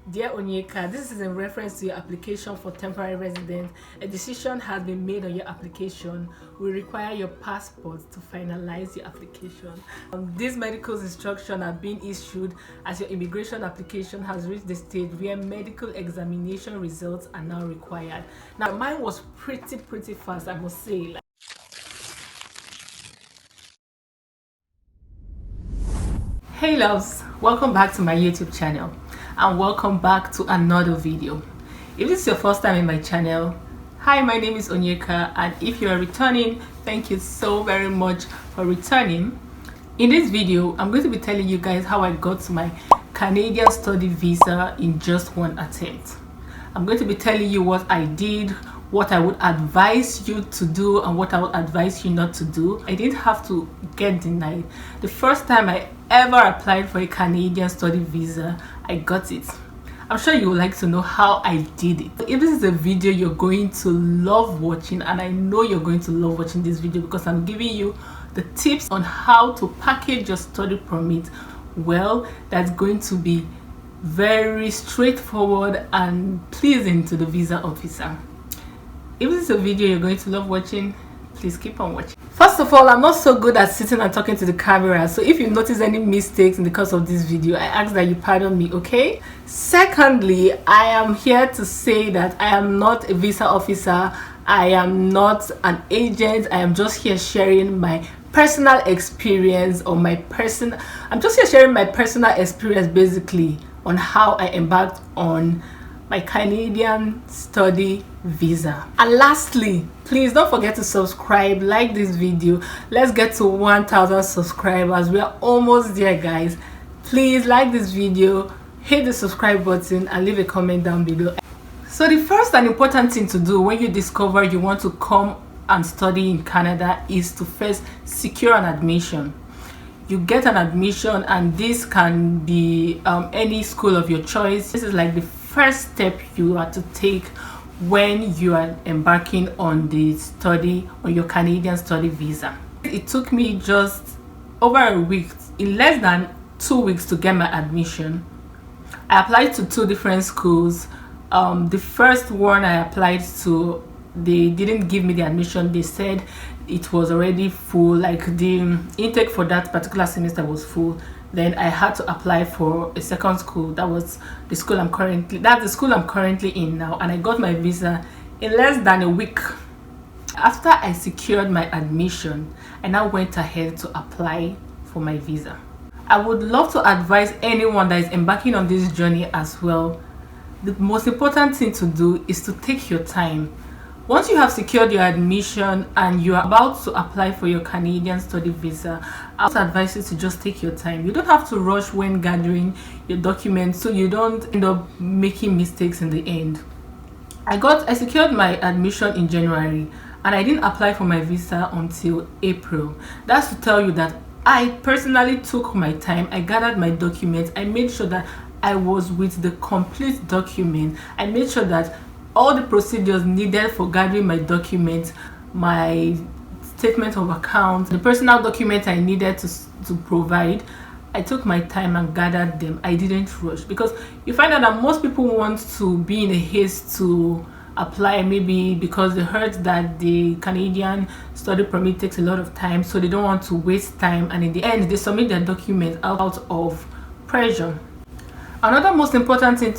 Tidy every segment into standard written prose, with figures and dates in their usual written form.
Dear Onyeka, this is in reference to your application for temporary residence. A decision has been made on your application. We require your passport to finalize your application. These medical instructions are being issued as your immigration application has reached the stage where medical examination results are now required. Now, mine was pretty fast, I must say. Hey loves, welcome back to my YouTube channel and welcome back to another video. If this is your first time in my channel, hi, my name is Onyeka, and if you are returning, thank you so very much for returning. In this video, I'm going to be telling you guys how I got to my Canadian study visa in just one attempt. I'm going to be telling you what I did, what I would advise you to do, and what I would advise you not to do. I didn't have to get denied. The first time I ever applied for a Canadian study visa, I got it. I'm sure you would like to know how I did it. If this is a video you're going to love watching, and I know you're going to love watching this video because I'm giving you the tips on how to package your study permit well, that's going to be very straightforward and pleasing to the visa officer. If this is a video you're going to love watching, please keep on watching. First of all, I'm not so good at sitting and talking to the camera, so if you notice any mistakes in the course of this video, I ask that you pardon me, okay? Secondly, I am here to say that I am not a visa officer, I am not an agent, I am just here sharing my personal experience, or I'm just here sharing my personal experience basically on how I embarked on my Canadian study visa. And lastly, please don't forget to subscribe, like this video. Let's get to 1,000 subscribers. We are almost there, guys. Please like this video, hit the subscribe button, and leave a comment down below. So the first and important thing to do when you discover you want to come and study in Canada is to first secure an admission. You get an admission, and this can be any school of your choice. This is like the first step you are to take when you are embarking on your Canadian study visa. It took me just over a week, in less than 2 weeks, to get my admission. I applied to 2 different schools. The first one I applied to, they didn't give me the admission. They said it was already full, like the intake for that particular semester was full. Then I had to apply for a second school. That's the school I'm currently in now, and I got my visa in less than a week. After I secured my admission, I now went ahead to apply for my visa. I would love to advise anyone that is embarking on this journey as well. The most important thing to do is to take your time. Once you have secured your admission and you are about to apply for your Canadian study visa, I would advise you to just take your time. You don't have to rush when gathering your documents, so you don't end up making mistakes in the end. I secured my admission in January, and I didn't apply for my visa until April. That's to tell you that I personally took my time. I gathered my documents. I made sure that I was with the complete document. I made sure that all the procedures needed for gathering my documents, my statement of account, the personal documents I needed to provide, I took my time and gathered them. I didn't rush, because you find out that most people want to be in a haste to apply, maybe because they heard that the Canadian study permit takes a lot of time, so they don't want to waste time, and in the end they submit their documents out of pressure. Another most important thing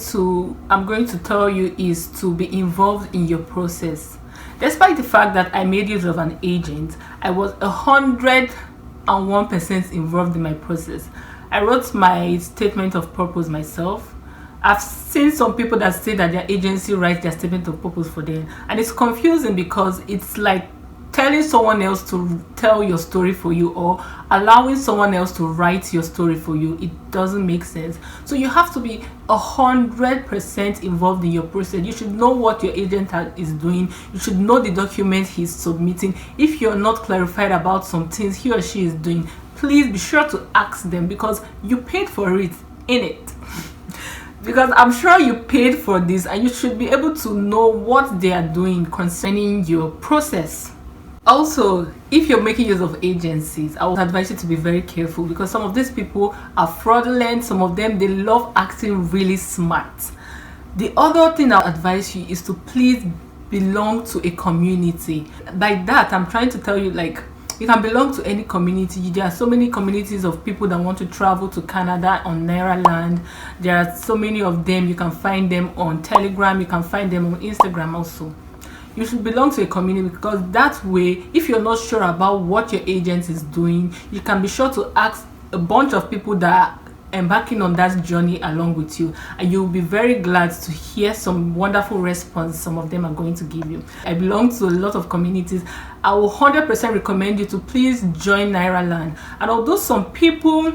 I'm going to tell you is to be involved in your process. Despite the fact that I made use of an agent, I was 101% involved in my process. I wrote my statement of purpose myself. I've seen some people that say that their agency writes their statement of purpose for them, and it's confusing because it's like telling someone else to tell your story for you, or allowing someone else to write your story for you. It doesn't make sense. So you have to be 100% involved in your process. You should know what your agent is doing. You should know the document he's submitting. If you're not clarified about some things he or she is doing, please be sure to ask them, because you paid for it, innit? Because I'm sure you paid for this, and you should be able to know what they are doing concerning your process. Also, if you're making use of agencies, I would advise you to be very careful, because some of these people are fraudulent. Some of them, they love acting really smart. The other thing I'll advise you is to please belong to a community. By that, I'm trying to tell you, like, you can belong to any community. There are so many communities of people that want to travel to Canada on Naira land. There are so many of them. You can find them on Telegram. You can find them on Instagram also. You should belong to a community, because that way, if you're not sure about what your agent is doing, you can be sure to ask a bunch of people that are embarking on that journey along with you, and you'll be very glad to hear some wonderful response some of them are going to give you. I belong to a lot of communities. I will 100% recommend you to please join Naira land. And although some people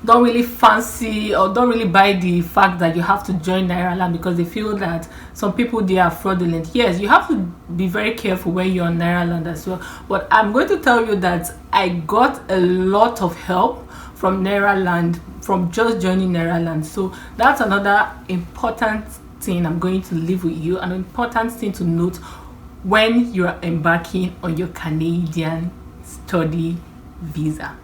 don't really fancy or don't really buy the fact that you have to join Naira land, because they feel that some people, they are fraudulent. Yes, you have to be very careful when you're on Naira land as well. But I'm going to tell you that I got a lot of help from Naira land, from just joining Naira land. So that's another important thing I'm going to leave with you, an important thing to note when you're embarking on your Canadian study visa.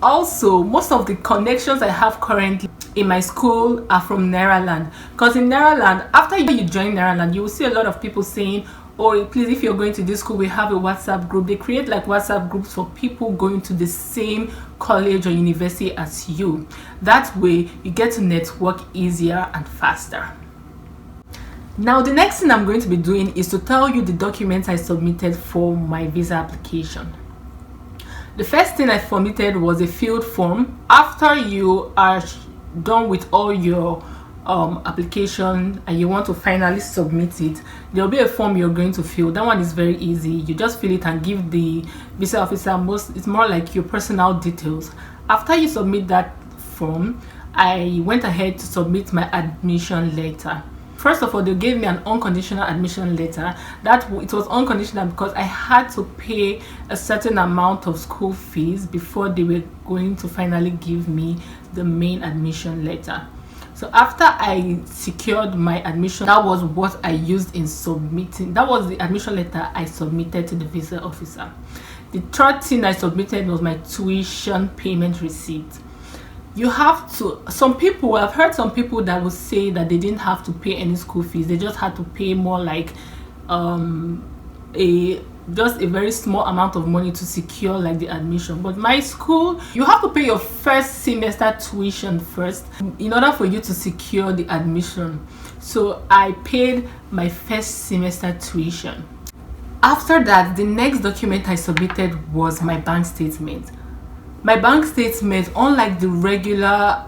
Also, most of the connections I have currently in my school are from Naira land, because in Naira land, after you join Naira land, you will see a lot of people saying, oh, please, if you're going to this school, we have a WhatsApp group. They create like WhatsApp groups for people going to the same college or university as you. That way, you get to network easier and faster. Now, the next thing I'm going to be doing is to tell you the documents I submitted for my visa application. The first thing I submitted was a filled form. After you are done with all your application and you want to finally submit it, there'll be a form you're going to fill. That one is very easy. You just fill it and give the visa officer it's more like your personal details. After you submit that form, I went ahead to submit my admission letter. First of all, they gave me an unconditional admission letter. It was unconditional because I had to pay a certain amount of school fees before they were going to finally give me the main admission letter. So after I secured my admission, that was what I used in submitting. That was the admission letter I submitted to the visa officer. The third thing I submitted was my tuition payment receipt. You have to, I've heard some people that would say that they didn't have to pay any school fees. They just had to pay more like just a very small amount of money to secure like the admission. But my school, you have to pay your first semester tuition first in order for you to secure the admission. So I paid my first semester tuition. After that, the next document I submitted was my bank statement. My bank statement, unlike the regular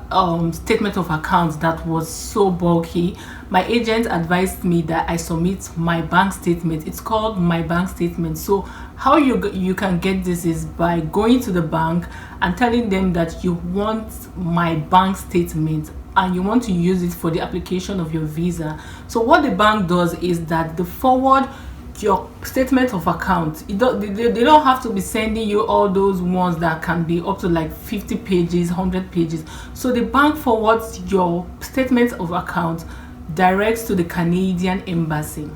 statement of accounts that was so bulky, my agent advised me that I submit my bank statement. It's called my bank statement. So how you can get this is by going to the bank and telling them that you want my bank statement and you want to use it for the application of your visa. So what the bank does is that they forward your statement of account. They don't have to be sending you all those ones that can be up to like 50 pages, 100 pages. So the bank forwards your statement of account direct to the Canadian embassy.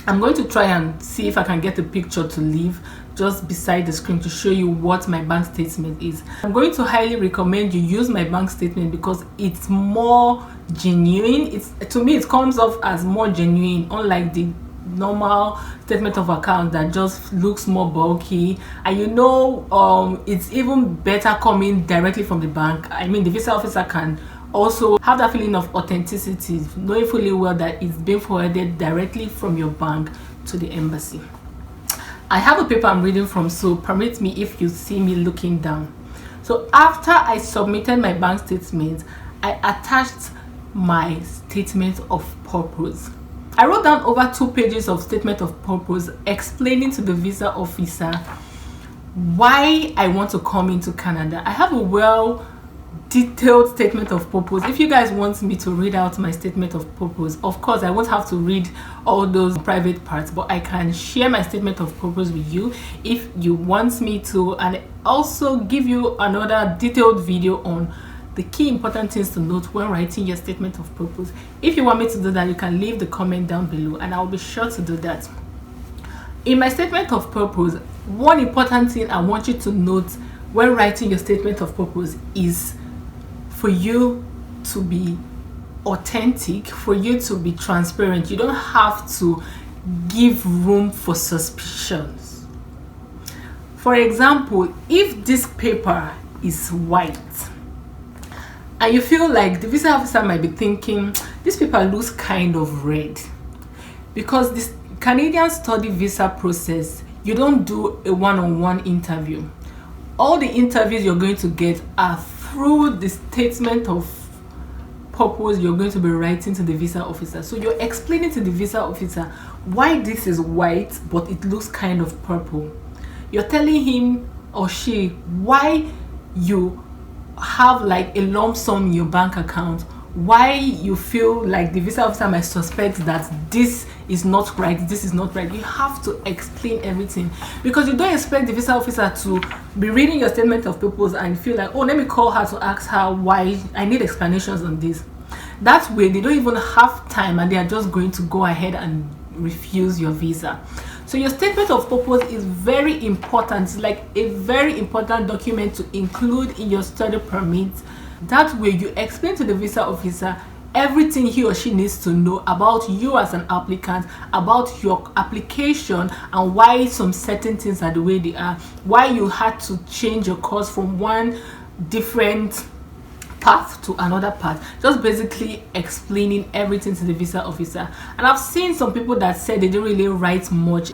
I'm going to try and see if I can get a picture to leave just beside the screen to show you what my bank statement is. I'm going to highly recommend you use my bank statement because it's more genuine. To me, it comes off as more genuine, unlike the normal statement of account that just looks more bulky. And it's even better coming directly from the bank. I mean, the visa officer can also have that feeling of authenticity, knowing fully well that it's being forwarded directly from your bank to the embassy. I have a paper I'm reading from, so permit me if you see me looking down. So after I submitted my bank statement, I attached my statement of purpose. I wrote down over 2 pages of statement of purpose explaining to the visa officer why I want to come into Canada. I have a detailed statement of purpose. If you guys want me to read out my statement of purpose, of course I won't have to read all those private parts, but I can share my statement of purpose with you if you want me to, and also give you another detailed video on the key important things to note when writing your statement of purpose. If you want me to do that, you can leave the comment down below and I'll be sure to do that. In my statement of purpose, one important thing I want you to note when writing your statement of purpose is for you to be authentic, for you to be transparent. You don't have to give room for suspicions. For example, if this paper is white and you feel like the visa officer might be thinking this paper looks kind of red, because this Canadian study visa process, you don't do a one-on-one interview. All the interviews you're going to get are through the statement of purpose you're going to be writing to the visa officer. So you're explaining to the visa officer why this is white but it looks kind of purple. You're telling him or she why you have like a lump sum in your bank account, why you feel like the visa officer might suspect that this is not right, this is not right. You have to explain everything, because you don't expect the visa officer to be reading your statement of purpose and feel like, oh, let me call her to ask her why I need explanations on this. That way they don't even have time and they are just going to go ahead and refuse your visa. So your statement of purpose is very important. It's like a very important document to include in your study permit. That way you explain to the visa officer everything he or she needs to know about you as an applicant, about your application, and why some certain things are the way they are, why you had to change your course from one different path to another path. Just basically explaining everything to the visa officer. And I've seen some people that said they don't really write much.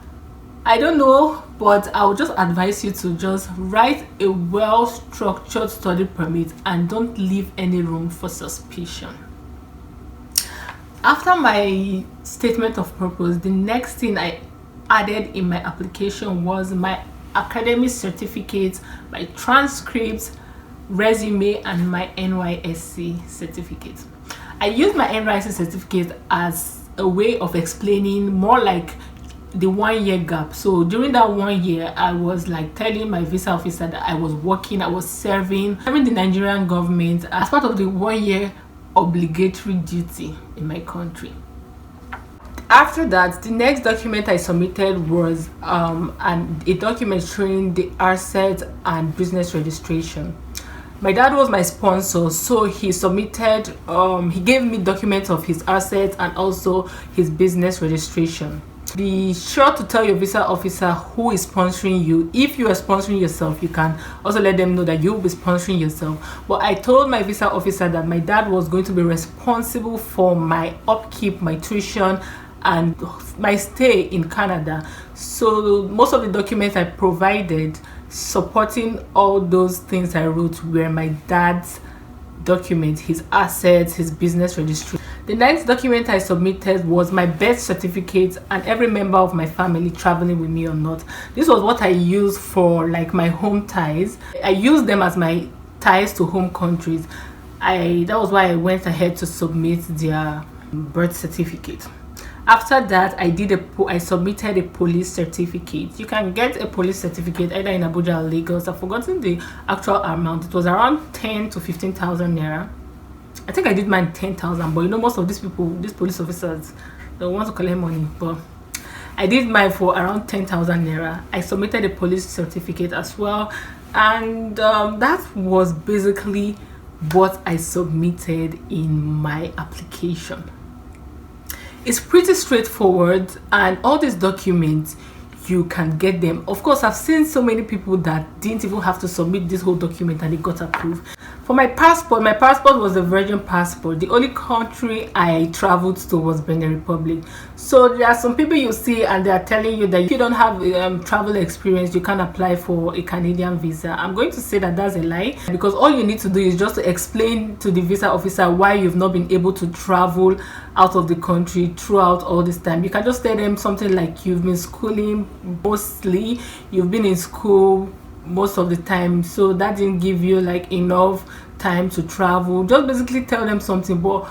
I don't know, but I would just advise you to just write a well-structured study permit and don't leave any room for suspicion. After my statement of purpose, the next thing I added in my application was my academic certificate, my transcripts, resume, and my NYSC certificate. I used my NYSC certificate as a way of explaining more like the 1 year gap. So during that 1 year, I was like telling my visa officer that I was working, I was serving the Nigerian government as part of the 1 year obligatory duty in my country. After that, the next document I submitted was a document showing the RCET and business registration. My dad was my sponsor, so he submitted, he gave me documents of his RCET and also his business registration. Be sure to tell your visa officer who is sponsoring you. If you are sponsoring yourself, you can also let them know that you'll be sponsoring yourself. But I told my visa officer that my dad was going to be responsible for my upkeep, my tuition, and my stay in Canada. So most of the documents I provided supporting all those things I wrote were my dad's documents, his assets, his business registry. The next document I submitted was my birth certificate and every member of my family traveling with me or not. This was what I used for like my home ties. I used them as my ties to home countries. That was why I went ahead to submit their birth certificate. After that, I submitted a police certificate. You can get a police certificate either in Abuja or Lagos. I've forgotten the actual amount. It was around 10 to 15,000 naira. I think I did mine 10,000, but you know, most of these people, these police officers, they want to collect money. But I did mine for around 10,000 naira. I submitted a police certificate as well, and that was basically what I submitted in my application. It's pretty straightforward, and all these documents you can get them. Of course, I've seen so many people that didn't even have to submit this whole document and they got approved. For my passport was a virgin passport. The only country I traveled to was Benin Republic. So there are some people you see and they are telling you that if you don't have travel experience, you can't apply for a Canadian visa. I'm going to say that that's a lie, because all you need to do is just to explain to the visa officer why you've not been able to travel out of the country throughout all this time. You can just tell them something like you've been schooling mostly, you've been in school most of the time, so that didn't give you like enough time to travel. Just basically tell them something. But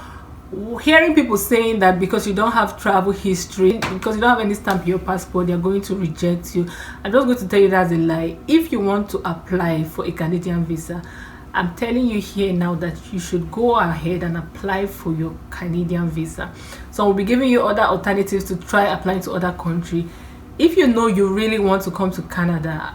hearing people saying that because you don't have travel history, because you don't have any stamp in your passport, they're going to reject you, I'm just going to tell you that's a lie. If you want to apply for a Canadian visa, I'm telling you here now that you should go ahead and apply for your Canadian visa. So I'll be giving you other alternatives to try applying to other countries. if you know you really want to come to Canada,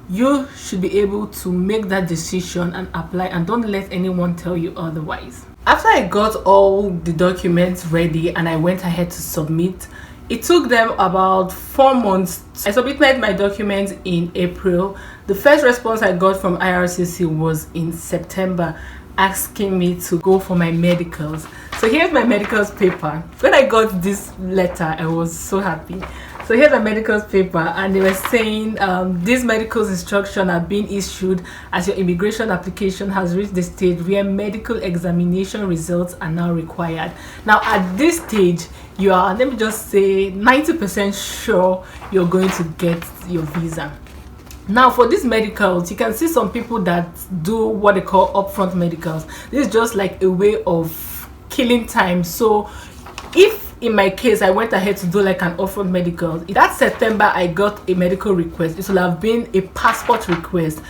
you should be able to make that decision and apply, and don't let anyone tell you otherwise. After I got all the documents ready and I went ahead to submit, it took them about 4 months. I submitted my documents in April. The first response I got from IRCC was in September, asking me to go for my medicals. So here's my medicals paper. When I got this letter, I was so happy. So here's a medicals paper, and they were saying these medicals instructions are being issued as your immigration application has reached the stage where medical examination results are now required. Now at this stage, you are, let me just say, 90% sure you're going to get your visa. Now for these medicals, you can see some people that do what they call upfront medicals. This is just like a way of killing time. So if in my case I went ahead to do like an upfront medical, that September I got a medical request, it will have been a passport request.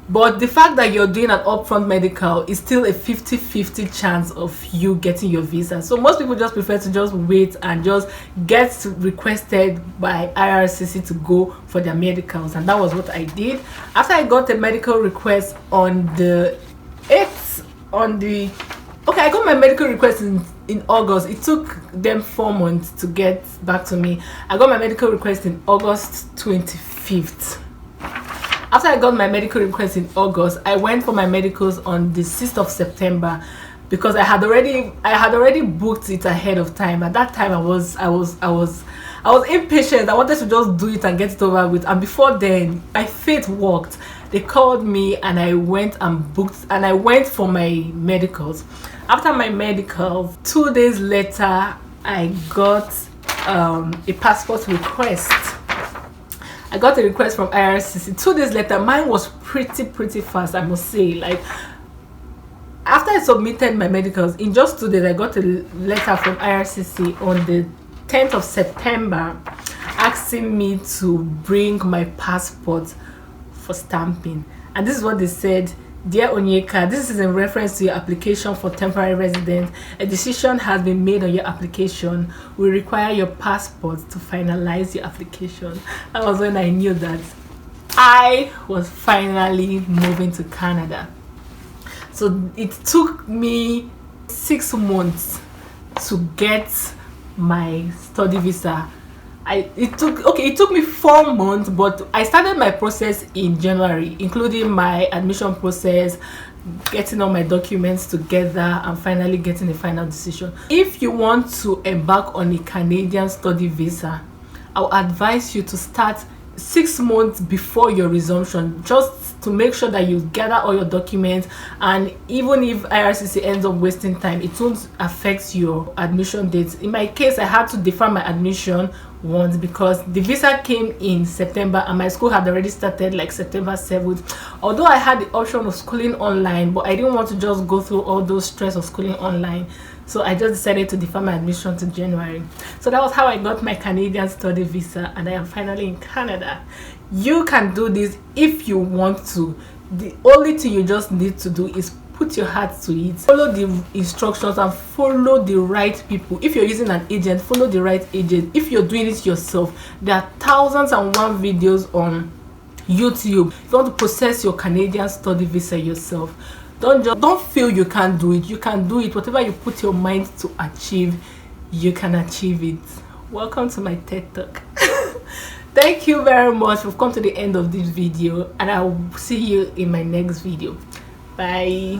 But the fact that you're doing an upfront medical is still a 50-50 chance of you getting your visa. So most people just prefer to just wait and just get requested by IRCC to go for their medicals, and that was what I did. After I got the medical request on the 8th, I got my medical request in August. It took them 4 months to get back to me. I got my medical request in August 25th. After I got my medical request in August, I went for my medicals on the 6th of September because I had already booked it ahead of time. At that time I was impatient. I wanted to just do it and get it over with. And before then, my faith worked. They called me and I went and booked, and I went for my medicals. After my medicals, 2 days later, I got a passport request. I got a request from IRCC 2 days later. Mine was pretty fast, I must say. Like, after I submitted my medicals, in just 2 days I got a letter from IRCC on the 10th of September asking me to bring my passport for stamping. And this is what they said: "Dear Onyeka, this is in reference to your application for temporary residence. A decision has been made on your application. We require your passport to finalize your application." That was when I knew that I was finally moving to Canada. So it took me 6 months to get my study visa. It took me 4 months, but I started my process in January, including my admission process, getting all my documents together, and finally getting a final decision. If you want to embark on a Canadian study visa, I will advise you to start 6 months before your resumption, just to make sure that you gather all your documents. And even if IRCC ends up wasting time, it won't affect your admission dates. In my case, I had to defer my admission once because the visa came in September and my school had already started like September 7th. Although I had the option of schooling online, but I didn't want to just go through all those stress of schooling online, so I just decided to defer my admission to January. So that was how I got my Canadian study visa, and I am finally in Canada. You can do this if you want to. The only thing you just need to do is put your heart to it, follow the instructions, and follow the right people. If you're using an agent, follow the right agent. If you're doing it yourself, there are 1001 videos on YouTube. If you want to process your Canadian study visa yourself, don't feel you can't do it. You can do it. Whatever you put your mind to achieve, you can achieve it. Welcome to my TED Talk. Thank you very much. We've come to the end of this video, and I will see you in my next video. Bye.